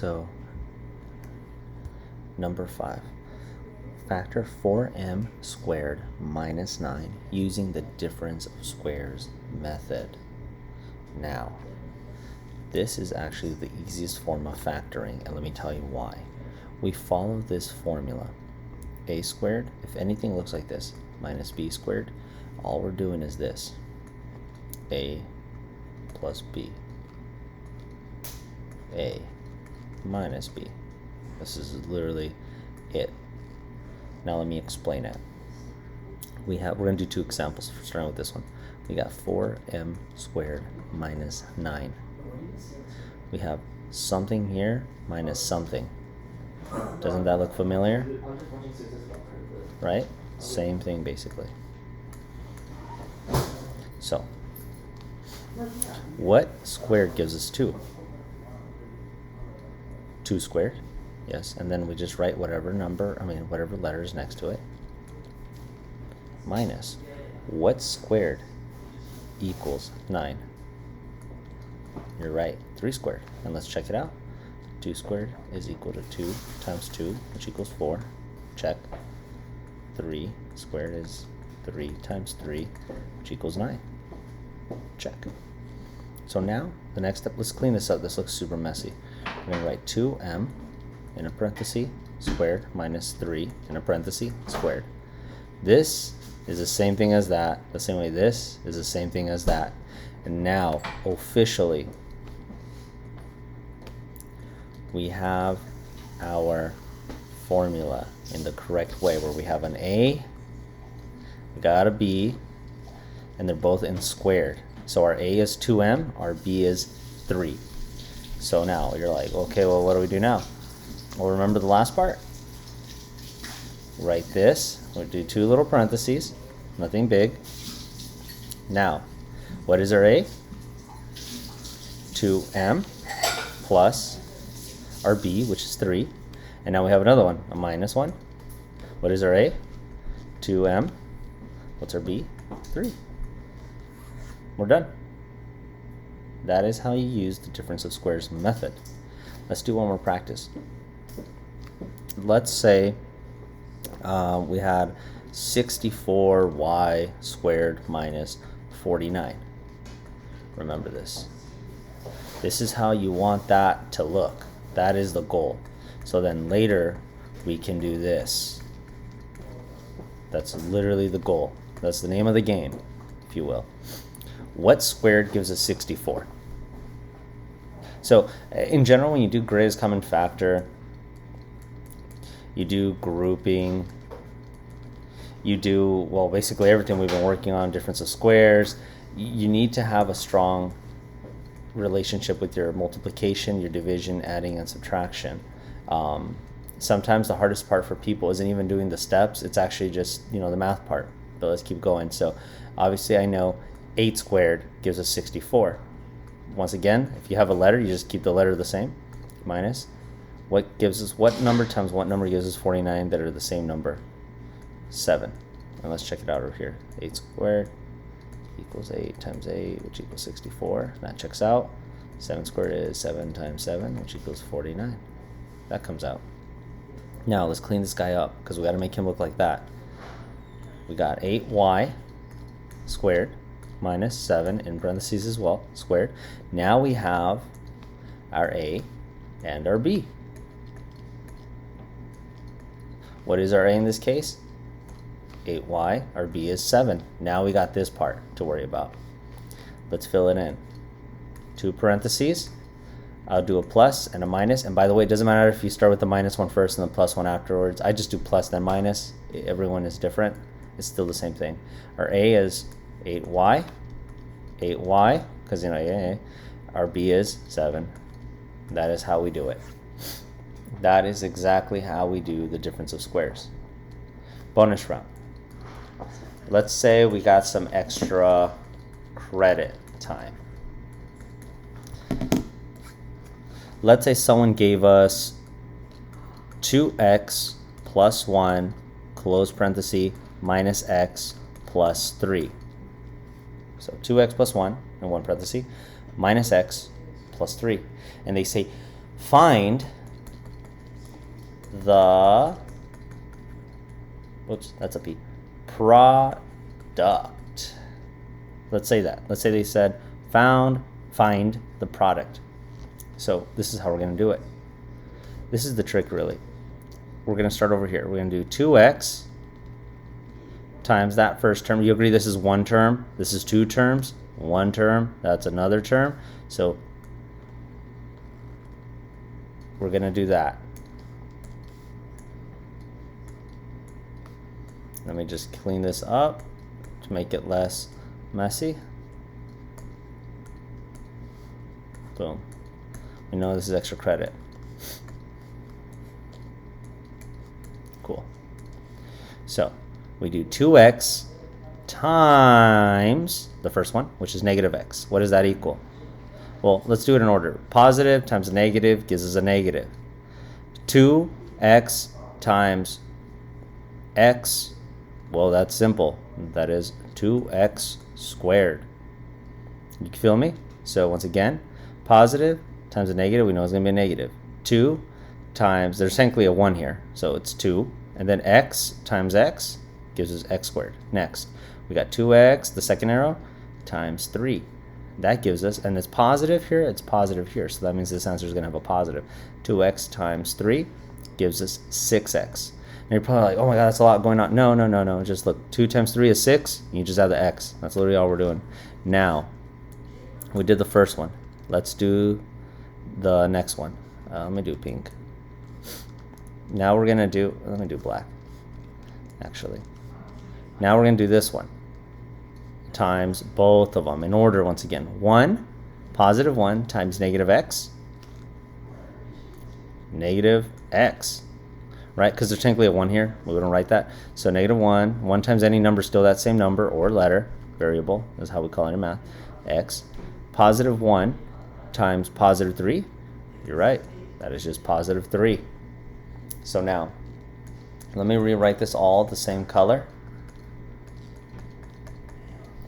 So, number 5. Factor 4m squared minus 9 using the difference of squares method. Now, this is actually the easiest form of factoring, and let me tell you why. We follow this formula. A squared, if anything looks like this, minus b squared, all we're doing is this. A plus b. A minus b. This is literally it. Now let me explain it. We're going to do 2 examples, starting with this one. We got 4m squared minus 9. We have something here minus something. Doesn't that look familiar? Right? Same thing basically. So, what squared gives us 2? 2 squared, yes, and then we just write whatever letter is next to it, minus what squared equals 9? You're right, 3 squared, and let's check it out. 2 squared is equal to 2 times 2, which equals 4, check. 3 squared is 3 times 3, which equals 9, check. So now, the next step, let's clean this up. This looks super messy. We're going to write 2m in a parenthesis squared minus 3 in a parenthesis squared. This is the same thing as that, the same way this is the same thing as that. And now, officially, we have our formula in the correct way, where we have an A, we got a B, and they're both in squared. So our A is 2m, our B is 3. So now you're like, okay, well, what do we do now? Well, remember the last part? Write this. We'll do 2 little parentheses, nothing big. Now, what is our A? 2m plus our B, which is 3. And now we have another one, a minus 1. What is our A? 2m. What's our B? 3. We're done. That is how you use the difference of squares method. Let's do one more practice. Let's say we had 64y squared minus 49. Remember this. This is how you want that to look. That is the goal. So then later we can do this. That's literally the goal. That's the name of the game, if you will. What squared gives us 64? So in general, when you do greatest common factor, you do grouping, you do, well, basically everything we've been working on, difference of squares, you need to have a strong relationship with your multiplication, your division, adding, and subtraction. Sometimes the hardest part for people isn't even doing the steps, it's actually just, the math part. But let's keep going. So obviously I know 8 squared gives us 64. Once again, if you have a letter, you just keep the letter the same. Minus what number times what number gives us 49 that are the same number? 7. And let's check it out over here. 8 squared equals 8 times 8, which equals 64. That checks out. 7 squared is 7 times 7, which equals 49. That comes out. Now let's clean this guy up, because we got to make him look like that. We got 8y squared minus 7 in parentheses as well, squared. Now we have our A and our B. What is our A in this case? 8y. Our B is 7. Now we got this part to worry about. Let's fill it in. 2 parentheses. I'll do a plus and a minus. And by the way, it doesn't matter if you start with the minus one first and the plus one afterwards. I just do plus then minus. Everyone is different. It's still the same thing. Our A is 8y, because our B is 7. That is how we do it. That is exactly how we do the difference of squares. Bonus round. Let's say we got some extra credit time. Let's say someone gave us 2x plus 1, close parenthesis, minus x plus 3. So 2x plus 1, in one parenthesis, minus x plus 3. And they say, find the, whoops, that's a P, product. Let's say that. Let's say they said find the product. So this is how we're going to do it. This is the trick, really. We're going to start over here. We're going to do 2x times that first term. You agree this is one term, this is two terms, one term, that's another term. So we're going to do that. Let me just clean this up to make it less messy. Boom. We know this is extra credit. Cool. So we do 2x times the first one, which is negative x. What does that equal? Well, let's do it in order. Positive times a negative gives us a negative. 2x times x, well, that's simple. That is 2x squared. You feel me? So once again, positive times a negative, we know it's going to be a negative. 2 times, there's technically a 1 here, so it's 2. And then x times x gives us x squared. Next, we got 2x, the second arrow, times 3. That gives us, and it's positive here, it's positive here. So that means this answer is going to have a positive. 2x times 3 gives us 6x. And you're probably like, oh my god, that's a lot going on. No. Just look, 2 times 3 is 6. You just add the x. That's literally all we're doing. Now, we did the first one. Let's do the next one. Let me do pink. Now we're going to do, let me do black, actually. Now we're going to do this one times both of them in order once again. 1, positive 1 times negative x, negative x. Right? Because there's technically a 1 here. We wouldn't write that. So negative 1. 1 times any number is still that same number or letter. Variable is how we call it in math. X. Positive 1 times positive 3. You're right. That is just positive 3. So now, let me rewrite this all the same color.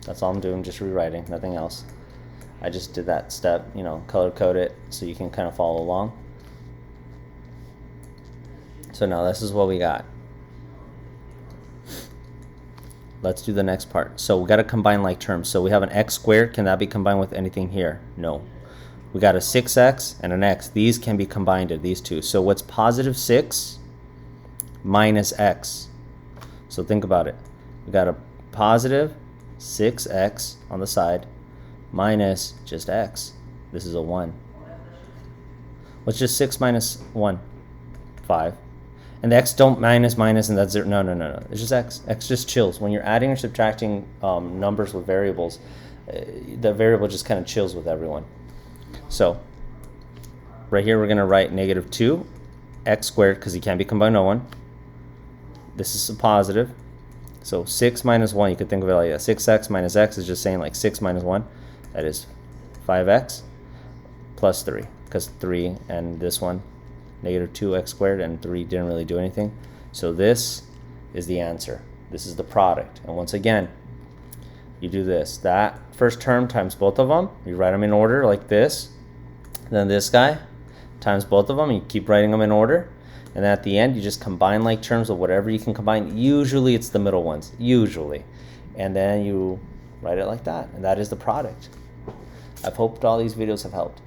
That's all I'm doing, just rewriting, nothing else. I just did that step, you know, color code it so you can kind of follow along. So now this is what we got. Let's do the next part. So we got to combine like terms. So we have an x squared. Can that be combined with anything here? No. We got a 6x and an x. These can be combined to these two. So what's positive 6 minus x? So think about it. We got a positive 6x on the side minus just x. This is a 1. What's just 6 minus 1? 5. And the x don't minus, and that's 0. No. It's just x. X just chills. When you're adding or subtracting numbers with variables, the variable just kind of chills with everyone. So right here we're going to write negative 2 x squared because you can't be combined with 1. This is a positive. So 6 minus 1, you could think of it like that. 6x minus x is just saying like 6 minus 1. That is 5x plus 3 because 3 and this one, negative 2x squared, and 3 didn't really do anything. So this is the answer. This is the product. And once again, you do this. That first term times both of them. You write them in order like this. Then this guy times both of them. You keep writing them in order. And then at the end, you just combine like terms of whatever you can combine. Usually it's the middle ones. Usually. And then you write it like that. And that is the product. I've hoped all these videos have helped.